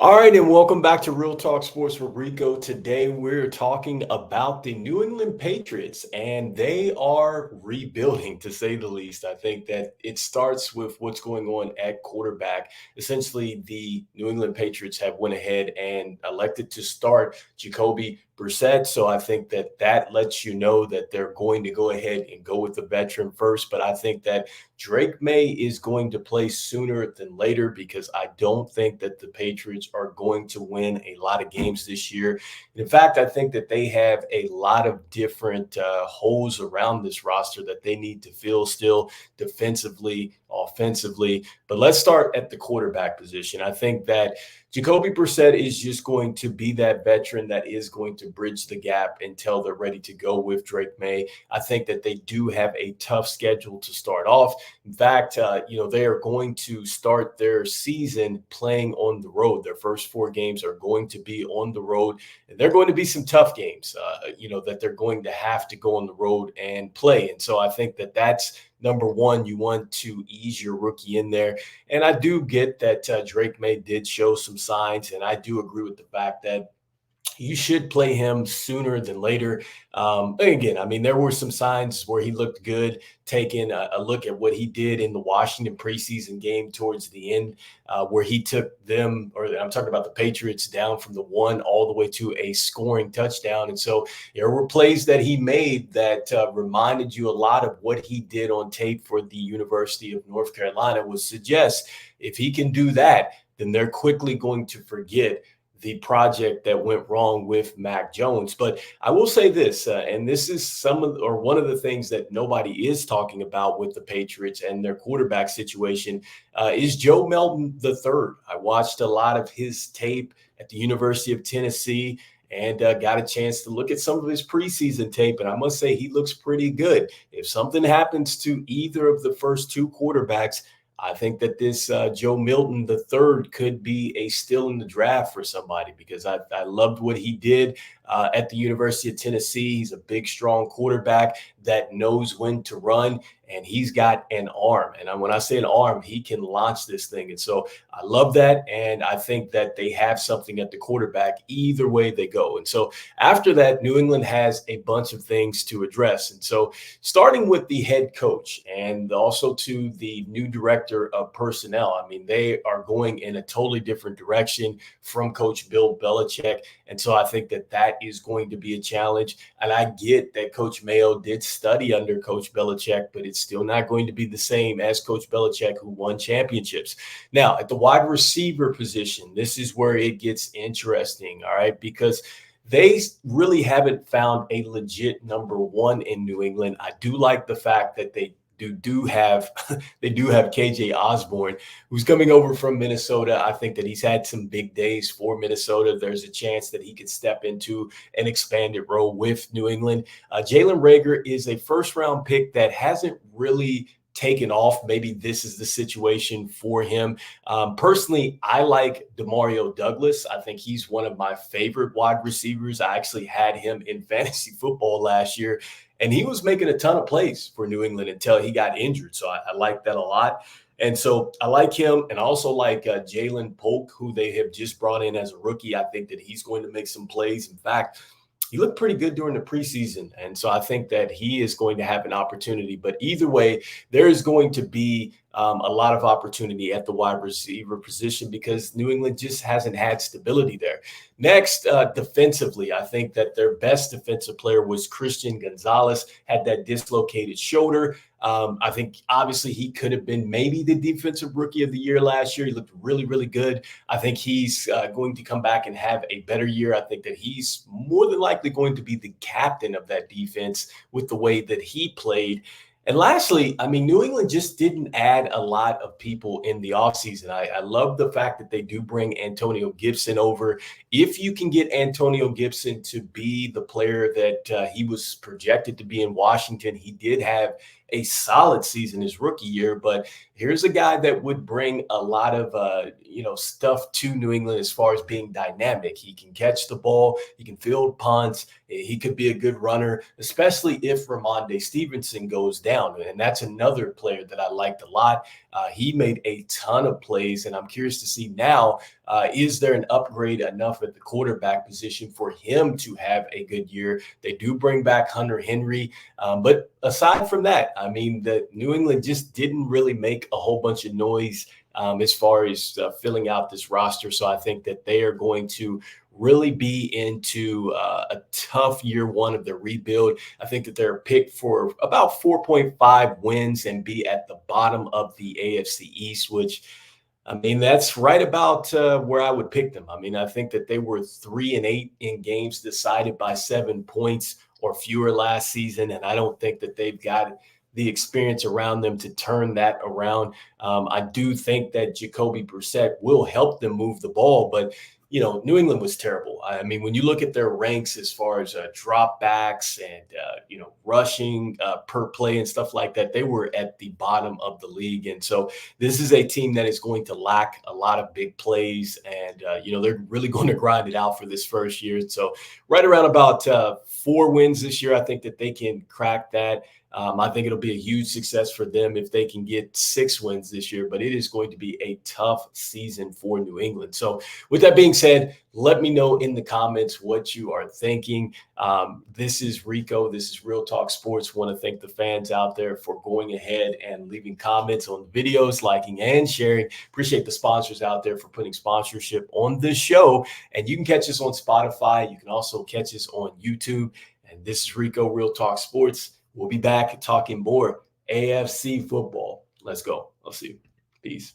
All right, and welcome back to Real Talk Sports with Rico. Today, we're talking about the New England Patriots, and they are rebuilding, to say the least. I think that it starts with what's going on at quarterback. Essentially, the New England Patriots have went ahead and elected to start Jacoby Brissett. So I think that that lets you know that they're going to go ahead and go with the veteran first. But I think that Drake May is going to play sooner than later because I don't think that the Patriots are going to win a lot of games this year. In fact, I think that they have a lot of different holes around this roster that they need to fill still defensively, offensively. But let's start at the quarterback position. I think that Jacoby Brissett is just going to be that veteran that is going to bridge the gap until they're ready to go with Drake May. I think that they do have a tough schedule to start off. In fact, they are going to start their season playing on the road. Their first four games are going to be on the road, and they're going to be some tough games, that they're going to have to go on the road and play. And so I think that that's number one. You want to ease your rookie in there. And I do get that Drake May did show some signs, and I do agree with the fact that you should play him sooner than later. Again, I mean, there were some signs where he looked good, taking a look at what he did in the Washington preseason game towards the end, where he took them, or I'm talking about the Patriots, down from the one all the way to a scoring touchdown. And so there were plays that he made that reminded you a lot of what he did on tape for the University of North Carolina, would suggest if he can do that, then they're quickly going to forget the project that went wrong with Mac Jones. But I will say this, and this is one of the things that nobody is talking about with the Patriots and their quarterback situation, is Joe Milton III. I watched a lot of his tape at the University of Tennessee and got a chance to look at some of his preseason tape. And I must say, he looks pretty good. If something happens to either of the first two quarterbacks, I think that this Joe Milton III could be a steal in the draft for somebody, because I loved what he did at the University of Tennessee. He's a big, strong quarterback that knows when to run, and he's got an arm. And when I say an arm, he can launch this thing. And so I love that, and I think that they have something at the quarterback either way they go. And so after that, New England has a bunch of things to address. And so starting with the head coach and also to the new director of personnel, I mean, they are going in a totally different direction from Coach Bill Belichick. And so I think that that is going to be a challenge. And I get that Coach Mayo did study under Coach Belichick, but it's still not going to be the same as Coach Belichick, who won championships. Now, at the wide receiver position, this is where it gets interesting, all right, because they really haven't found a legit number one in New England. I do like the fact that they do have KJ Osborne, who's coming over from Minnesota. I think that he's had some big days for Minnesota. There's a chance that he could step into an expanded role with New England. Jalen Reagor is a first-round pick that hasn't really taken off. Maybe this is the situation for him. Personally, I like Demario Douglas. I think he's one of my favorite wide receivers. I actually had him in fantasy football last year, and he was making a ton of plays for New England until he got injured. So I like that a lot. And so I like him. And I also like Jalen Polk, who they have just brought in as a rookie. I think that he's going to make some plays. In fact, he looked pretty good during the preseason. And so I think that he is going to have an opportunity. But either way, there is going to be a lot of opportunity at the wide receiver position because New England just hasn't had stability there. Next, defensively, I think that their best defensive player was Christian Gonzalez, had that dislocated shoulder. I think obviously he could have been maybe the defensive rookie of the year last year. He looked really, really good. I think he's going to come back and have a better year. I think that he's more than likely going to be the captain of that defense with the way that he played. And lastly, I mean, New England just didn't add a lot of people in the offseason. I love the fact that they do bring Antonio Gibson over. If you can get Antonio Gibson to be the player that he was projected to be in Washington, he did have a solid season his rookie year, but here's a guy that would bring a lot of stuff to New England as far as being dynamic. He can catch the ball, he can field punts, he could be a good runner, especially if Ramondre Stevenson goes down. And that's another player that I liked a lot. He made a ton of plays, and I'm curious to see now, is there an upgrade enough at the quarterback position for him to have a good year? They do bring back Hunter Henry. But aside from that, I mean, the New England just didn't really make a whole bunch of noise as far as filling out this roster. So I think that they are going to really be into a tough year one of the rebuild. I think that they're picked for about 4.5 wins and be at the bottom of the AFC East, which I mean, that's right about where I would pick them. I mean, I think that they were 3-8 in games decided by 7 points or fewer last season, and I don't think that they've got the experience around them to turn that around. I do think that Jacoby Brissett will help them move the ball, but New England was terrible. I mean, when you look at their ranks as far as dropbacks and rushing per play and stuff like that, they were at the bottom of the league, and so this is a team that is going to lack a lot of big plays, and they're really going to grind it out for this first year. So right around about 4 wins this year, I think that they can crack that. I think it'll be a huge success for them if they can get 6 wins this year, but it is going to be a tough season for New England. So with that being said, let me know in the comments what you are thinking. This is Rico. This is Real Talk Sports. Want to thank the fans out there for going ahead and leaving comments on the videos, liking and sharing. Appreciate the sponsors out there for putting sponsorship on this show. And you can catch us on Spotify. You can also catch us on YouTube. And this is Rico, Real Talk Sports. We'll be back talking more AFC football. Let's go. I'll see you. Peace.